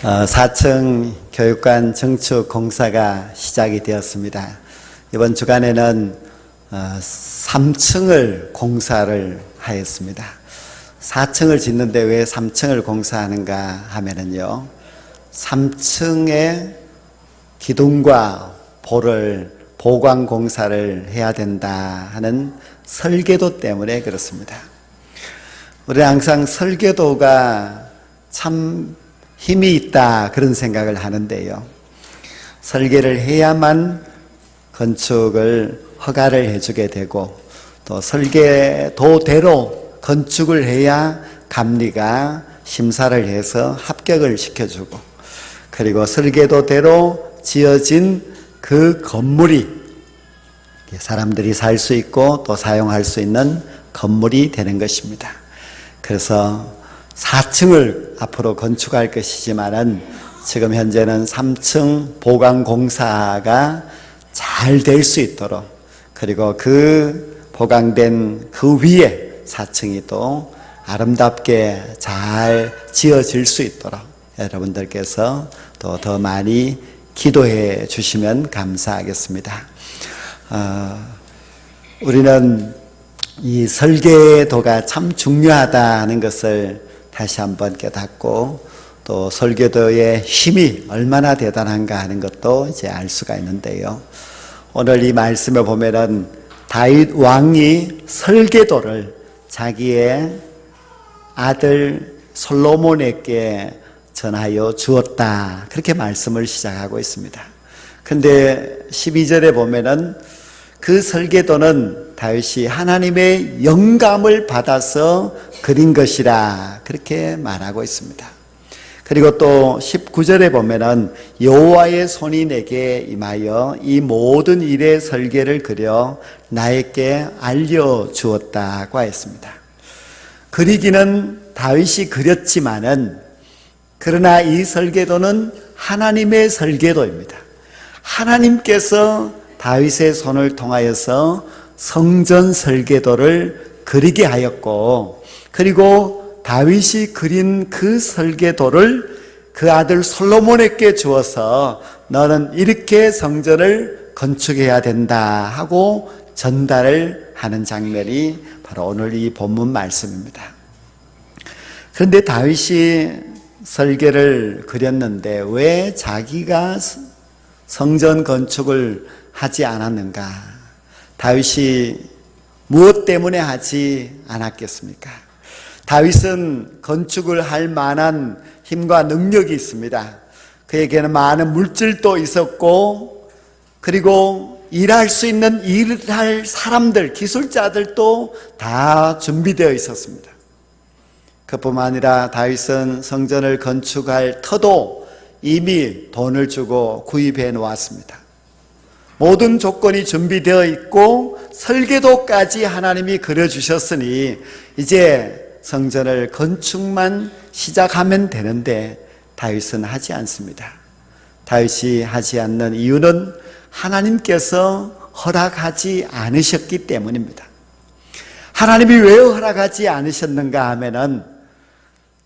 4층 교육관 증축 공사가 시작이 되었습니다. 이번 주간에는 3층을 공사를 하였습니다. 4층을 짓는데 왜 3층을 공사하는가 하면은요, 3층의 기둥과 볼을 보강 공사를 해야 된다 하는 설계도 때문에 그렇습니다. 우리는 항상 설계도가 참 힘이 있다 그런 생각을 하는데요, 설계를 해야만 건축을 허가를 해주게 되고, 또 설계도대로 건축을 해야 감리가 심사를 해서 합격을 시켜주고, 그리고 설계도대로 지어진 그 건물이 사람들이 살 수 있고 또 사용할 수 있는 건물이 되는 것입니다. 그래서 4층을 앞으로 건축할 것이지만은 지금 현재는 3층 보강 공사가 잘 될 수 있도록, 그리고 그 보강된 그 위에 4층이 또 아름답게 잘 지어질 수 있도록 여러분들께서 또 더 많이 기도해 주시면 감사하겠습니다. 우리는 이 설계도가 참 중요하다는 것을 다시 한번 깨닫고, 또 설계도의 힘이 얼마나 대단한가 하는 것도 이제 알 수가 있는데요, 오늘 이 말씀에 보면은 다윗 왕이 설계도를 자기의 아들 솔로몬에게 전하여 주었다, 그렇게 말씀을 시작하고 있습니다. 근데 12절에 보면은 그 설계도는 다윗이 하나님의 영감을 받아서 그린 것이라 그렇게 말하고 있습니다. 그리고 또 19절에 보면은 여호와의 손이 내게 임하여 이 모든 일의 설계를 그려 나에게 알려주었다고 했습니다. 그리기는 다윗이 그렸지만은, 그러나 이 설계도는 하나님의 설계도입니다. 하나님께서 다윗의 손을 통하여서 성전 설계도를 그리게 하였고, 그리고 다윗이 그린 그 설계도를 그 아들 솔로몬에게 주어서 너는 이렇게 성전을 건축해야 된다 하고 전달을 하는 장면이 바로 오늘 이 본문 말씀입니다. 그런데 다윗이 설계를 그렸는데 왜 자기가 성전 건축을 하지 않았는가? 다윗이 무엇 때문에 하지 않았겠습니까? 다윗은 건축을 할 만한 힘과 능력이 있습니다. 그에게는 많은 물질도 있었고, 그리고 일할 수 있는 일할 사람들, 기술자들도 다 준비되어 있었습니다. 그뿐만 아니라 다윗은 성전을 건축할 터도 이미 돈을 주고 구입해 놓았습니다. 모든 조건이 준비되어 있고 설계도까지 하나님이 그려주셨으니 이제 성전을 건축만 시작하면 되는데 다윗은 하지 않습니다. 다윗이 하지 않는 이유는 하나님께서 허락하지 않으셨기 때문입니다. 하나님이 왜 허락하지 않으셨는가 하면은,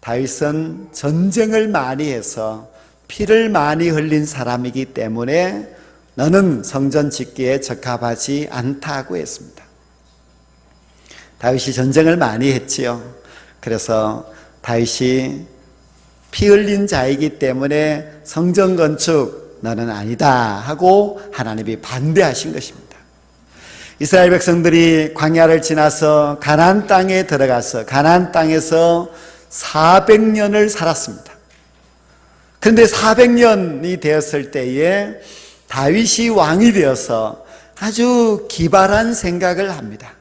다윗은 전쟁을 많이 해서 피를 많이 흘린 사람이기 때문에 너는 성전 짓기에 적합하지 않다고 했습니다. 다윗이 전쟁을 많이 했지요. 그래서 다윗이 피 흘린 자이기 때문에 성전 건축 너는 아니다 하고 하나님이 반대하신 것입니다. 이스라엘 백성들이 광야를 지나서 가나안 땅에 들어가서 가나안 땅에서 400년을 살았습니다. 그런데 400년이 되었을 때에 다윗이 왕이 되어서 아주 기발한 생각을 합니다.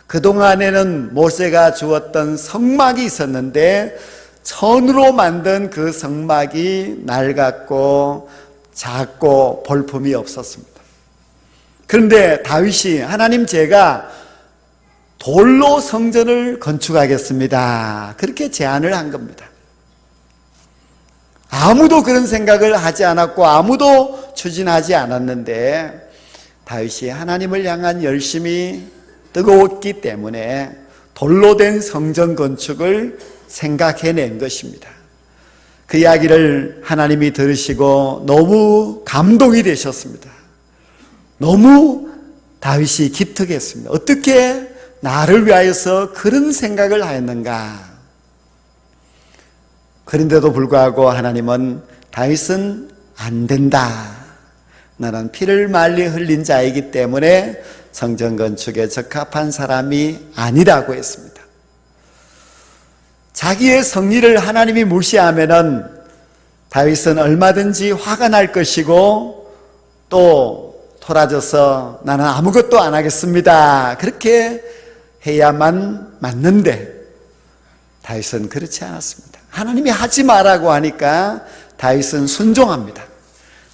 그동안에는 모세가 주었던 성막이 있었는데 천으로 만든 그 성막이 낡았고 작고 볼품이 없었습니다. 그런데 다윗이 하나님, 제가 돌로 성전을 건축하겠습니다, 그렇게 제안을 한 겁니다. 아무도 그런 생각을 하지 않았고 아무도 추진하지 않았는데 다윗이 하나님을 향한 열심이 뜨거웠기 때문에 돌로 된 성전 건축을 생각해낸 것입니다. 그 이야기를 하나님이 들으시고 너무 감동이 되셨습니다. 너무 다윗이 기특했습니다. 어떻게 나를 위하여서 그런 생각을 하였는가? 그런데도 불구하고 하나님은 다윗은 안 된다. 나는 피를 말리 흘린 자이기 때문에 성전 건축에 적합한 사람이 아니라고 했습니다. 자기의 성리를 하나님이 무시하면은 다윗은 얼마든지 화가 날 것이고 또 돌아져서 나는 아무것도 안 하겠습니다. 그렇게 해야만 맞는데 다윗은 그렇지 않았습니다. 하나님이 하지 말라고 하니까 다윗은 순종합니다.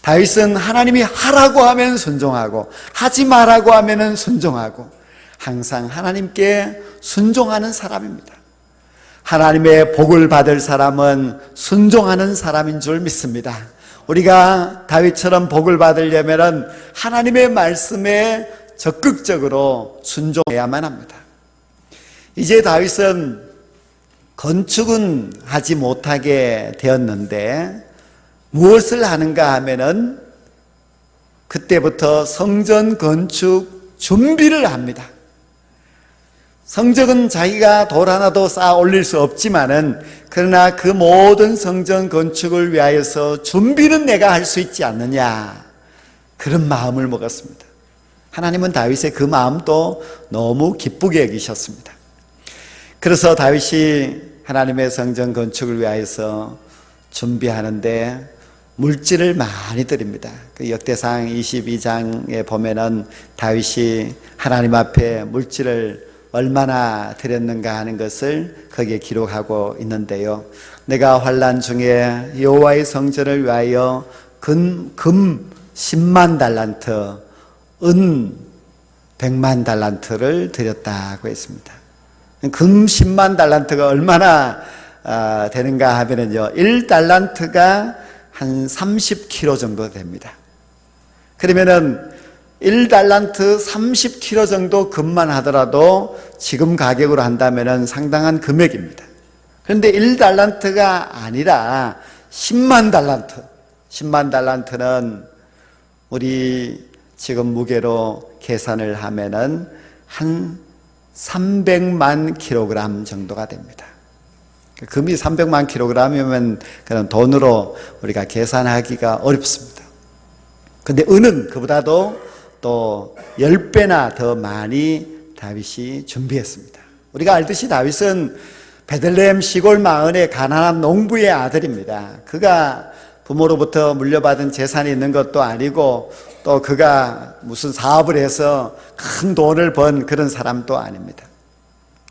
다윗은 하나님이 하라고 하면 순종하고 하지 말라고 하면 순종하고 항상 하나님께 순종하는 사람입니다. 하나님의 복을 받을 사람은 순종하는 사람인 줄 믿습니다. 우리가 다윗처럼 복을 받으려면 하나님의 말씀에 적극적으로 순종해야만 합니다. 이제 다윗은 건축은 하지 못하게 되었는데 무엇을 하는가 하면은 그때부터 성전 건축 준비를 합니다. 성전은 자기가 돌 하나도 쌓아 올릴 수 없지만은 그러나 그 모든 성전 건축을 위하여서 준비는 내가 할 수 있지 않느냐, 그런 마음을 먹었습니다. 하나님은 다윗의 그 마음도 너무 기쁘게 여기셨습니다. 그래서 다윗이 하나님의 성전 건축을 위하여서 준비하는데 물질을 많이 드립니다. 그 역대상 22장에 보면은 다윗이 하나님 앞에 물질을 얼마나 드렸는가 하는 것을 거기에 기록하고 있는데요. 내가 환난 중에 여호와의 성전을 위하여 금 10만 달란트, 은 100만 달란트를 드렸다고 했습니다. 금 10만 달란트가 얼마나 되는가 하면은요, 1달란트가 한 30kg 정도 됩니다. 그러면은 1달란트 30kg 정도 금만 하더라도 지금 가격으로 한다면은 상당한 금액입니다. 그런데 1달란트가 아니라 10만 달란트. 10만 달란트는 우리 지금 무게로 계산을 하면은 한 300만 킬로그램 정도가 됩니다. 금이 300만 킬로그램이면 그런 돈으로 우리가 계산하기가 어렵습니다. 근데 은은 그보다도 또 10배나 더 많이 다윗이 준비했습니다. 우리가 알듯이 다윗은 베들레헴 시골 마을의 가난한 농부의 아들입니다. 그가 부모로부터 물려받은 재산이 있는 것도 아니고 또 그가 무슨 사업을 해서 큰 돈을 번 그런 사람도 아닙니다.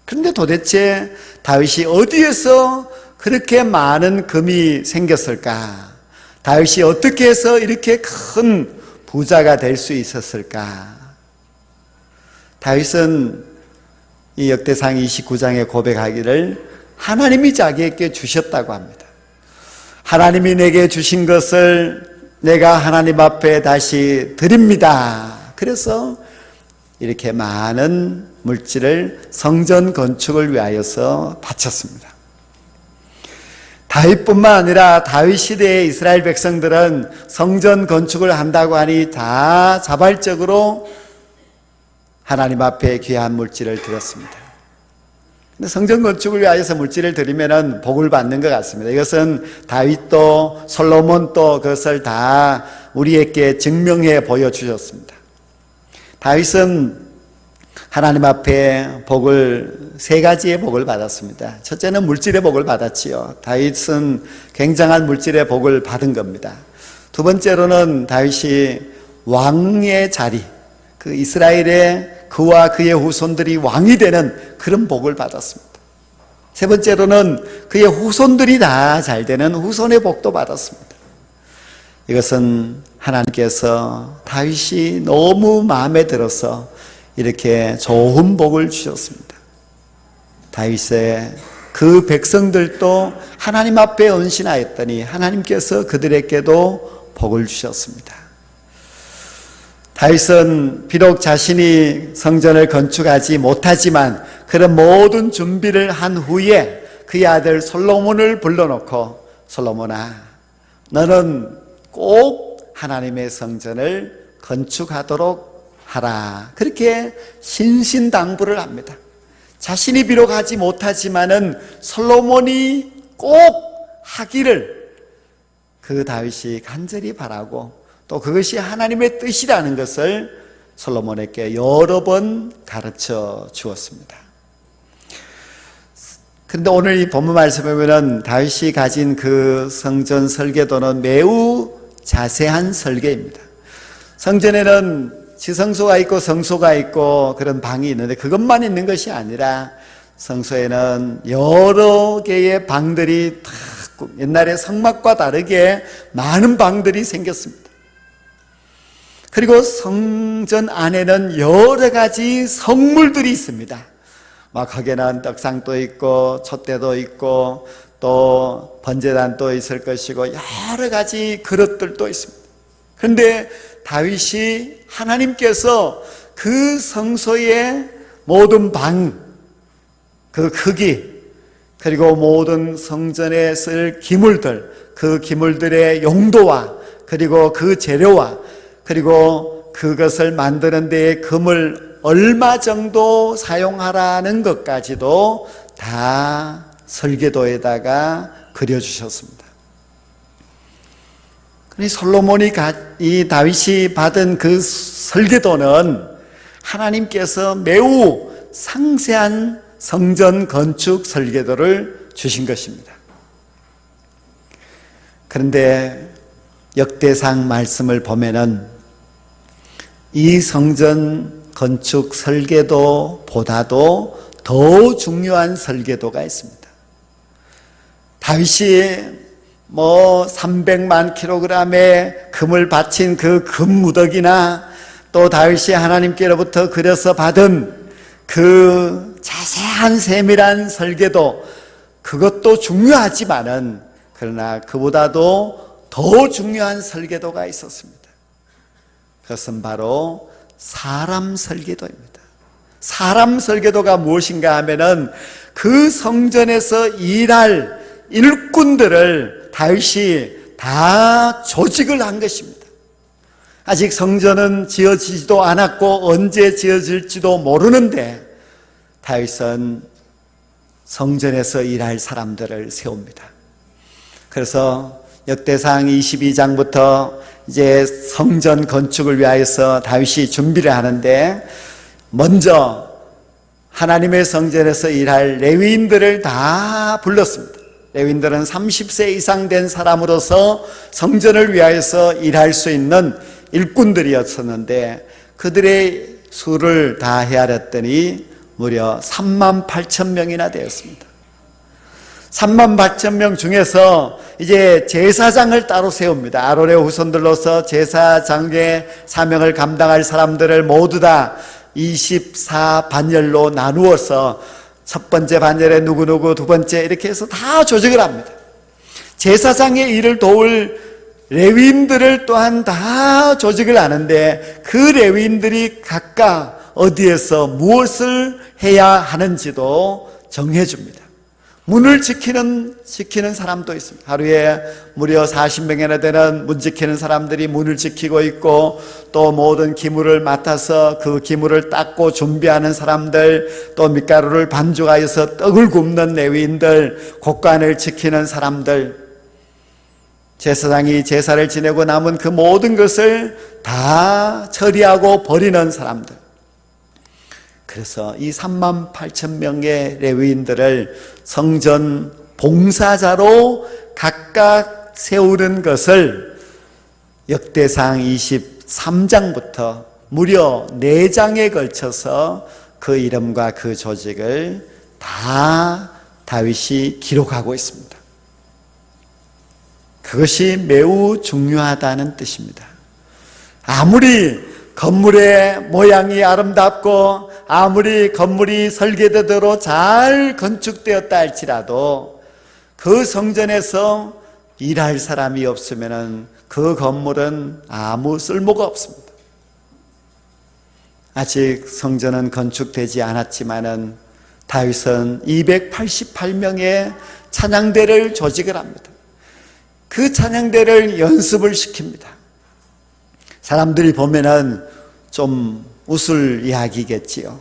그런데 도대체 다윗이 어디에서 그렇게 많은 금이 생겼을까? 다윗이 어떻게 해서 이렇게 큰 부자가 될 수 있었을까? 다윗은 이 역대상 29장에 고백하기를 하나님이 자기에게 주셨다고 합니다. 하나님이 내게 주신 것을 내가 하나님 앞에 다시 드립니다. 그래서 이렇게 많은 물질을 성전 건축을 위하여서 바쳤습니다. 다윗뿐만 아니라 다윗 시대의 이스라엘 백성들은 성전 건축을 한다고 하니 다 자발적으로 하나님 앞에 귀한 물질을 드렸습니다. 근데 성전 건축을 위하여서 물질을 드리면은 복을 받는 것 같습니다. 이것은 다윗도 솔로몬도 그것을 다 우리에게 증명해 보여주셨습니다. 다윗은 하나님 앞에 복을, 세 가지의 복을 받았습니다. 첫째는 물질의 복을 받았지요. 다윗은 굉장한 물질의 복을 받은 겁니다. 두 번째로는 다윗이 왕의 자리, 그 이스라엘의 그와 그의 후손들이 왕이 되는 그런 복을 받았습니다. 세 번째로는 그의 후손들이 다 잘 되는 후손의 복도 받았습니다. 이것은 하나님께서 다윗이 너무 마음에 들어서 이렇게 좋은 복을 주셨습니다. 다윗의 그 백성들도 하나님 앞에 헌신하였더니 하나님께서 그들에게도 복을 주셨습니다. 다윗은 비록 자신이 성전을 건축하지 못하지만 그런 모든 준비를 한 후에 그의 아들 솔로몬을 불러놓고 솔로몬아, 너는 꼭 하나님의 성전을 건축하도록 하라. 그렇게 신신당부를 합니다. 자신이 비록 하지 못하지만은 솔로몬이 꼭 하기를 그 다윗이 간절히 바라고 또 그것이 하나님의 뜻이라는 것을 솔로몬에게 여러 번 가르쳐 주었습니다. 그런데 오늘 이 본문 말씀에 보면 다윗이 가진 그 성전 설계도는 매우 자세한 설계입니다. 성전에는 지성소가 있고 성소가 있고 그런 방이 있는데 그것만 있는 것이 아니라 성소에는 여러 개의 방들이 다 옛날의 성막과 다르게 많은 방들이 생겼습니다. 그리고 성전 안에는 여러 가지 성물들이 있습니다. 막 거기에는 떡상도 있고 촛대도 있고 또 번제단도 있을 것이고 여러 가지 그릇들도 있습니다. 그런데 다윗이 하나님께서 그 성소의 모든 방, 그 크기, 그리고 모든 성전에 쓸 기물들, 그 기물들의 용도와 그리고 그 재료와 그리고 그것을 만드는 데에 금을 얼마 정도 사용하라는 것까지도 다 설계도에다가 그려주셨습니다. 솔로몬이 이 다윗이 받은 그 설계도는 하나님께서 매우 상세한 성전 건축 설계도를 주신 것입니다. 그런데 역대상 말씀을 보면은 이 성전 건축 설계도보다도 더 중요한 설계도가 있습니다. 다윗이 300만 킬로그램의 금을 바친 그 금무더기나 또 다윗이 하나님께로부터 그려서 받은 그 자세한 세밀한 설계도, 그것도 중요하지만은 그러나 그보다도 더 중요한 설계도가 있었습니다. 그것은 바로 사람 설계도입니다. 사람 설계도가 무엇인가 하면은 그 성전에서 일할 일꾼들을 다윗이 다 조직을 한 것입니다. 아직 성전은 지어지지도 않았고 언제 지어질지도 모르는데 다윗은 성전에서 일할 사람들을 세웁니다. 그래서 역대상 22장부터 이제 성전 건축을 위하여서 다윗이 준비를 하는데 먼저 하나님의 성전에서 일할 레위인들을 다 불렀습니다. 레위인들은 30세 이상 된 사람으로서 성전을 위하여서 일할 수 있는 일꾼들이었었는데 그들의 수를 다 헤아렸더니 무려 38,000명이나 되었습니다. 38,000명 중에서 이제 제사장을 따로 세웁니다. 아론의 후손들로서 제사장의 사명을 감당할 사람들을 모두 다 24반열로 나누어서 첫 번째 반열에 누구누구, 두 번째 이렇게 해서 다 조직을 합니다. 제사장의 일을 도울 레위인들을 또한 다 조직을 하는데 그 레위인들이 각각 어디에서 무엇을 해야 하는지도 정해줍니다. 문을 지키는 사람도 있습니다. 하루에 무려 40명이나 되는 문 지키는 사람들이 문을 지키고 있고 또 모든 기물을 맡아서 그 기물을 닦고 준비하는 사람들, 또 밀가루를 반죽하여서 떡을 굽는 레위인들, 곡간을 지키는 사람들, 제사장이 제사를 지내고 남은 그 모든 것을 다 처리하고 버리는 사람들. 그래서 이 38,000명의 레위인들을 성전 봉사자로 각각 세우는 것을 역대상 23장부터 무려 4장에 걸쳐서 그 이름과 그 조직을 다 다윗이 기록하고 있습니다. 그것이 매우 중요하다는 뜻입니다. 아무리 건물의 모양이 아름답고 아무리 건물이 설계대로 잘 건축되었다 할지라도 그 성전에서 일할 사람이 없으면 그 건물은 아무 쓸모가 없습니다. 아직 성전은 건축되지 않았지만은 다윗은 288명의 찬양대를 조직을 합니다. 그 찬양대를 연습을 시킵니다. 사람들이 보면은 좀 웃을 이야기겠지요.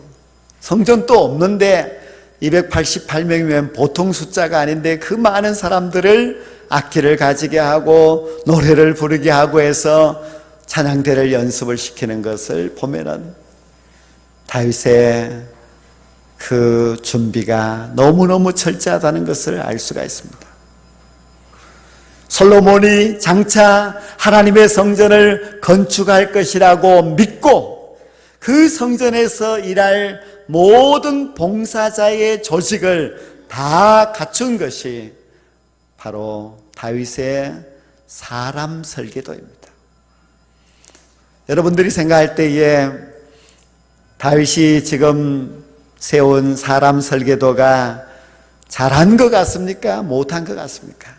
성전도 없는데 288명이면 보통 숫자가 아닌데 그 많은 사람들을 악기를 가지게 하고 노래를 부르게 하고 해서 찬양대를 연습을 시키는 것을 보면은 다윗의 그 준비가 너무너무 철저하다는 것을 알 수가 있습니다. 솔로몬이 장차 하나님의 성전을 건축할 것이라고 믿고 그 성전에서 일할 모든 봉사자의 조직을 다 갖춘 것이 바로 다윗의 사람 설계도입니다. 여러분들이 생각할 때에 다윗이 지금 세운 사람 설계도가 잘한 것 같습니까? 못한 것 같습니까?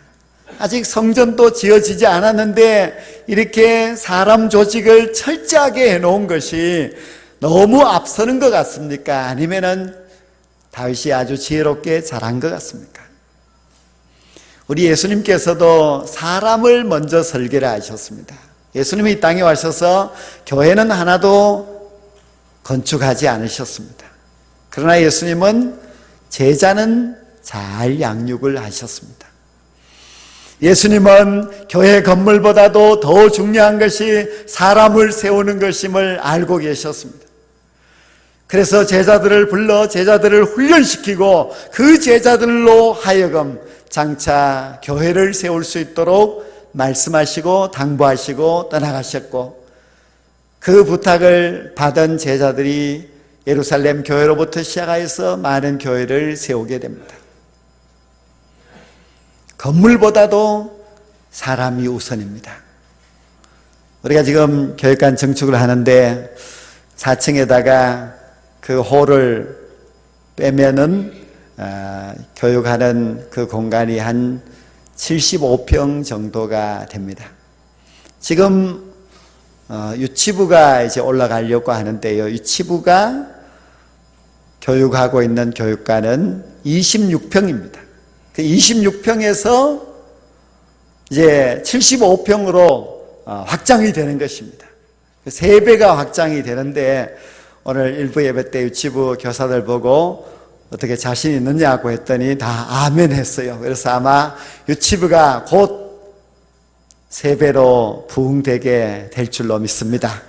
아직 성전도 지어지지 않았는데 이렇게 사람 조직을 철저하게 해놓은 것이 너무 앞서는 것 같습니까? 아니면은 다윗이 아주 지혜롭게 잘한 것 같습니까? 우리 예수님께서도 사람을 먼저 설계를 하셨습니다. 예수님이 이 땅에 와셔서 교회는 하나도 건축하지 않으셨습니다. 그러나 예수님은 제자는 잘 양육을 하셨습니다. 예수님은 교회 건물보다도 더 중요한 것이 사람을 세우는 것임을 알고 계셨습니다. 그래서 제자들을 불러 제자들을 훈련시키고 그 제자들로 하여금 장차 교회를 세울 수 있도록 말씀하시고 당부하시고 떠나가셨고, 그 부탁을 받은 제자들이 예루살렘 교회로부터 시작하여서 많은 교회를 세우게 됩니다. 건물보다도 사람이 우선입니다. 우리가 지금 교육관 증축을 하는데 4층에다가 그 홀을 빼면은 교육하는 그 공간이 한 75평 정도가 됩니다. 지금 유치부가 이제 올라가려고 하는데요. 유치부가 교육하고 있는 교육관은 26평입니다. 그 26평에서 이제 75평으로 확장이 되는 것입니다. 3배가 확장이 되는데 오늘 일부 예배 때 유치부 교사들 보고 어떻게 자신 있느냐고 했더니 다 아멘 했어요. 그래서 아마 유치부가 곧 3배로 부흥되게 될 줄로 믿습니다.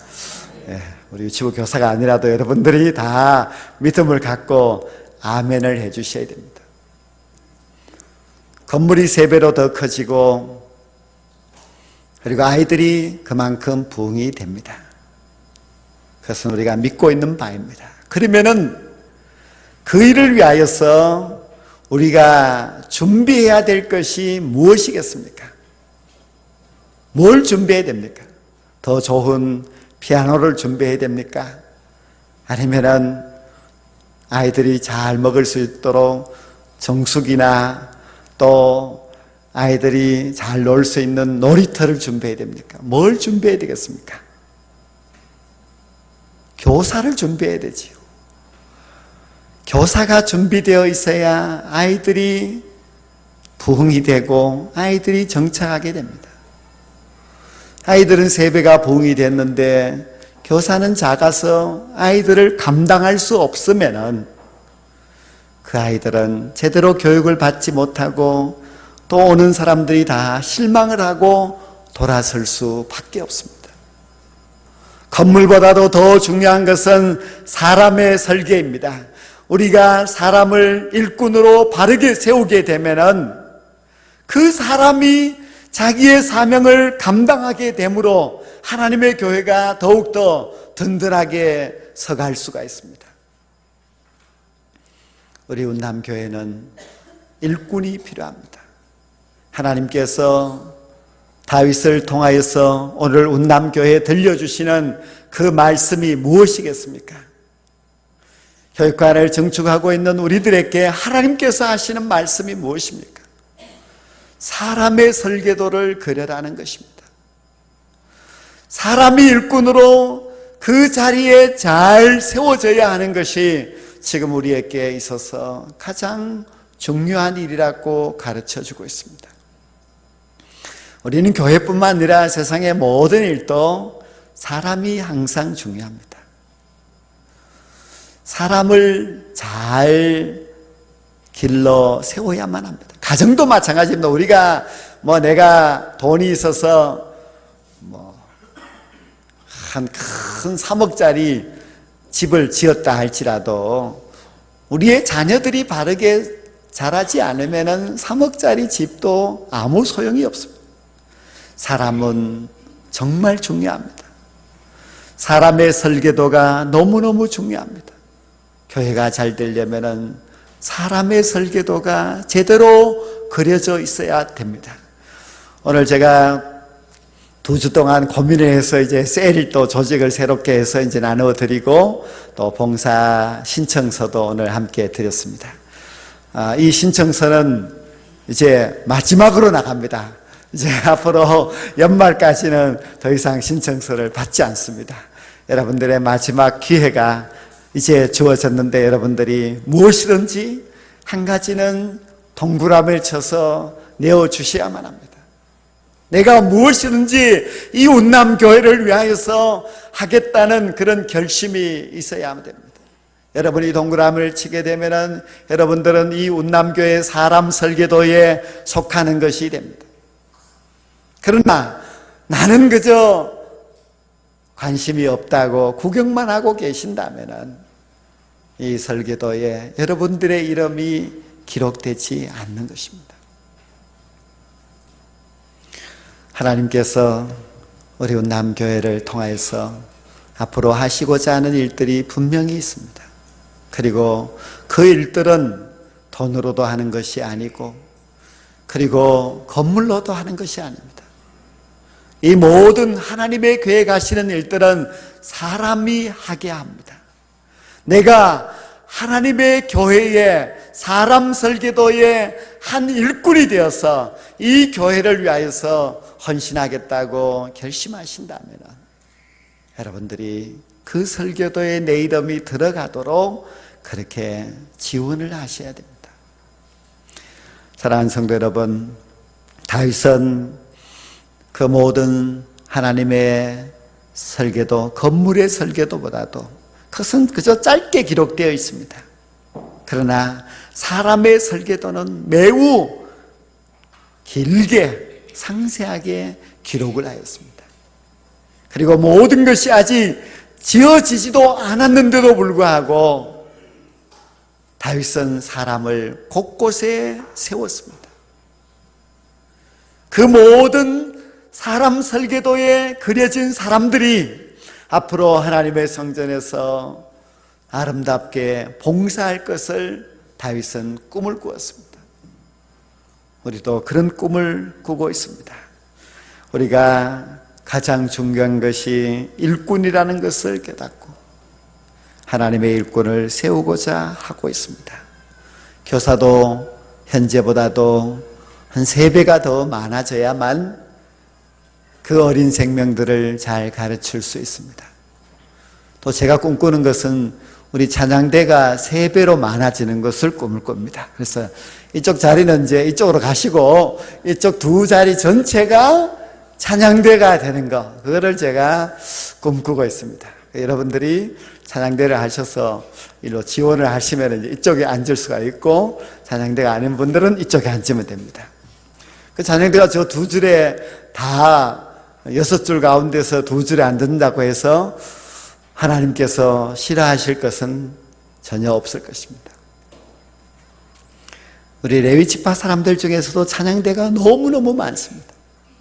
우리 유치부 교사가 아니라도 여러분들이 다 믿음을 갖고 아멘을 해 주셔야 됩니다. 건물이 3배로 더 커지고 그리고 아이들이 그만큼 부흥이 됩니다. 그것은 우리가 믿고 있는 바입니다. 그러면은 그 일을 위하여서 우리가 준비해야 될 것이 무엇이겠습니까? 뭘 준비해야 됩니까? 더 좋은 피아노를 준비해야 됩니까? 아니면은 아이들이 잘 먹을 수 있도록 정수기나 또 아이들이 잘 놀 수 있는 놀이터를 준비해야 됩니까? 뭘 준비해야 되겠습니까? 교사를 준비해야 되지요. 교사가 준비되어 있어야 아이들이 부흥이 되고 아이들이 정착하게 됩니다. 아이들은 3배가 부흥이 됐는데 교사는 작아서 아이들을 감당할 수 없으면은 그 아이들은 제대로 교육을 받지 못하고 또 오는 사람들이 다 실망을 하고 돌아설 수밖에 없습니다. 건물보다도 더 중요한 것은 사람의 설계입니다. 우리가 사람을 일꾼으로 바르게 세우게 되면은 그 사람이 자기의 사명을 감당하게 되므로 하나님의 교회가 더욱더 든든하게 서갈 수가 있습니다. 우리 운남교회는 일꾼이 필요합니다. 하나님께서 다윗을 통하여서 오늘 운남교회에 들려주시는 그 말씀이 무엇이겠습니까? 교육관을 증축하고 있는 우리들에게 하나님께서 하시는 말씀이 무엇입니까? 사람의 설계도를 그려라는 것입니다. 사람이 일꾼으로 그 자리에 잘 세워져야 하는 것이 지금 우리에게 있어서 가장 중요한 일이라고 가르쳐주고 있습니다. 우리는 교회뿐만 아니라 세상의 모든 일도 사람이 항상 중요합니다. 사람을 잘 길러 세워야만 합니다. 가정도 마찬가지입니다. 우리가 내가 돈이 있어서 한 큰 3억짜리 집을 지었다 할지라도 우리의 자녀들이 바르게 자라지 않으면 3억짜리 집도 아무 소용이 없습니다. 사람은 정말 중요합니다. 사람의 설계도가 너무너무 중요합니다. 교회가 잘 되려면 사람의 설계도가 제대로 그려져 있어야 됩니다. 오늘 제가 2주 동안 고민을 해서 이제 셀을 또 조직을 새롭게 해서 이제 나누어 드리고 또 봉사 신청서도 오늘 함께 드렸습니다. 이 신청서는 이제 마지막으로 나갑니다. 이제 앞으로 연말까지는 더 이상 신청서를 받지 않습니다. 여러분들의 마지막 기회가 이제 주어졌는데 여러분들이 무엇이든지 한 가지는 동그라미를 쳐서 내어주셔야만 합니다. 내가 무엇이든지 이 운남교회를 위하여서 하겠다는 그런 결심이 있어야 됩니다. 여러분이 동그라미를 치게 되면 여러분들은 이 운남교회 사람 설계도에 속하는 것이 됩니다. 그러나 나는 그저 관심이 없다고 구경만 하고 계신다면 이 설계도에 여러분들의 이름이 기록되지 않는 것입니다. 하나님께서 우리 운남교회를 통해서 앞으로 하시고자 하는 일들이 분명히 있습니다. 그리고 그 일들은 돈으로도 하는 것이 아니고 그리고 건물로도 하는 것이 아닙니다. 이 모든 하나님의 교회에 가시는 일들은 사람이 하게 합니다. 내가 하나님의 교회에 사람 설계도의 한 일꾼이 되어서 이 교회를 위하여서 헌신하겠다고 결심하신다면 여러분들이 그 설계도에 내 이름이 들어가도록 그렇게 지원을 하셔야 됩니다. 사랑하는 성도 여러분, 다윗은 그 모든 하나님의 설계도, 건물의 설계도보다도 그것은 그저 짧게 기록되어 있습니다. 그러나 사람의 설계도는 매우 길게 상세하게 기록을 하였습니다. 그리고 모든 것이 아직 지어지지도 않았는데도 불구하고 다윗은 사람을 곳곳에 세웠습니다. 그 모든 사람 설계도에 그려진 사람들이 앞으로 하나님의 성전에서 아름답게 봉사할 것을 다윗은 꿈을 꾸었습니다. 우리도 그런 꿈을 꾸고 있습니다. 우리가 가장 중요한 것이 일꾼이라는 것을 깨닫고 하나님의 일꾼을 세우고자 하고 있습니다. 교사도 현재보다도 한 3배가 더 많아져야만 그 어린 생명들을 잘 가르칠 수 있습니다. 또 제가 꿈꾸는 것은 우리 찬양대가 3배로 많아지는 것을 꿈을 꿉니다. 그래서 이쪽 자리는 이제 이쪽으로 가시고 이쪽 2자리 전체가 찬양대가 되는 거, 그거를 제가 꿈꾸고 있습니다. 여러분들이 찬양대를 하셔서 일로 지원을 하시면 이쪽에 앉을 수가 있고 찬양대가 아닌 분들은 이쪽에 앉으면 됩니다. 그 찬양대가 저 2줄에 다 6줄 가운데서 2줄에 앉는다고 해서 하나님께서 싫어하실 것은 전혀 없을 것입니다. 우리 레위 지파 사람들 중에서도 찬양대가 너무너무 많습니다.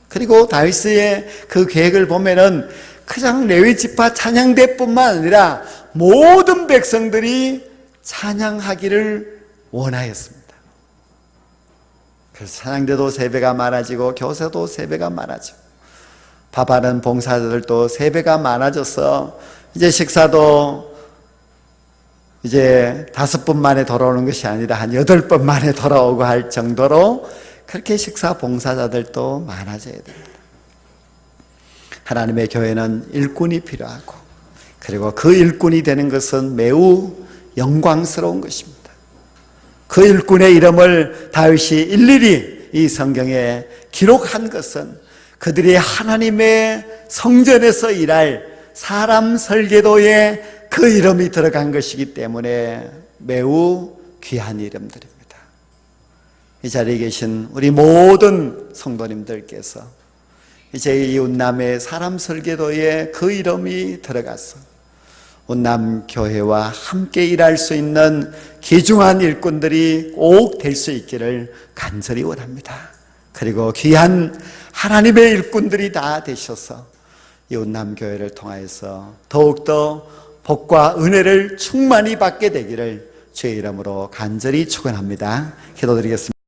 그리고 다윗의 그 계획을 보면은 그냥 레위 지파 찬양대뿐만 아니라 모든 백성들이 찬양하기를 원하였습니다. 그래서 찬양대도 3배가 많아지고 교사도 3배가 많아지고 밥하는 봉사자들도 3배가 많아져서 이제 식사도 이제 5번 만에 돌아오는 것이 아니라 한 8번 만에 돌아오고 할 정도로 그렇게 식사 봉사자들도 많아져야 됩니다. 하나님의 교회는 일꾼이 필요하고 그리고 그 일꾼이 되는 것은 매우 영광스러운 것입니다. 그 일꾼의 이름을 다윗이 일일이 이 성경에 기록한 것은 그들이 하나님의 성전에서 일할 사람 설계도에 그 이름이 들어간 것이기 때문에 매우 귀한 이름들입니다. 이 자리에 계신 우리 모든 성도님들께서 이제 이 운남의 사람 설계도에 그 이름이 들어가서 운남교회와 함께 일할 수 있는 귀중한 일꾼들이 꼭 될 수 있기를 간절히 원합니다. 그리고 귀한 하나님의 일꾼들이 다 되셔서 이 운남교회를 통하여서 더욱더 복과 은혜를 충만히 받게 되기를 주의 이름으로 간절히 축원합니다. 기도드리겠습니다.